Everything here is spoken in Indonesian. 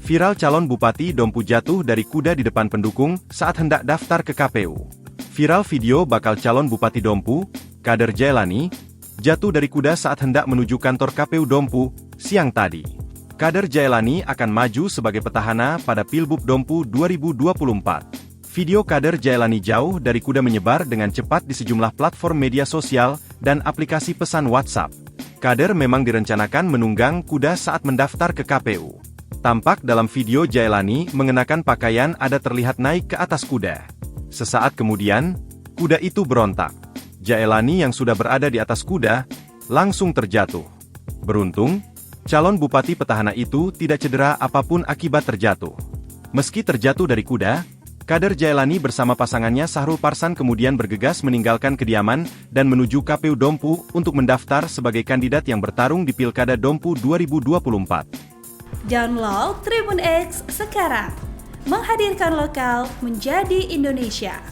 Viral calon Bupati Dompu jatuh dari kuda di depan pendukung saat hendak daftar ke KPU. Viral video bakal calon Bupati Dompu, Kader Jaelani, jatuh dari kuda saat hendak menuju kantor KPU Dompu, siang tadi. Kader Jaelani akan maju sebagai petahana pada Pilbub Dompu 2024. Video Kader Jaelani jauh dari kuda menyebar dengan cepat di sejumlah platform media sosial dan aplikasi pesan WhatsApp. Kader memang direncanakan menunggang kuda saat mendaftar ke KPU. Tampak dalam video Jaelani mengenakan pakaian ada terlihat naik ke atas kuda. Sesaat kemudian, kuda itu berontak. Jaelani yang sudah berada di atas kuda, langsung terjatuh. Beruntung, calon bupati petahana itu tidak cedera apapun akibat terjatuh. Meski terjatuh dari kuda, Kader Jaelani bersama pasangannya Sahrul Parsan kemudian bergegas meninggalkan kediaman dan menuju KPU Dompu untuk mendaftar sebagai kandidat yang bertarung di Pilkada Dompu 2024. Download Tribun X sekarang, menghadirkan lokal menjadi Indonesia.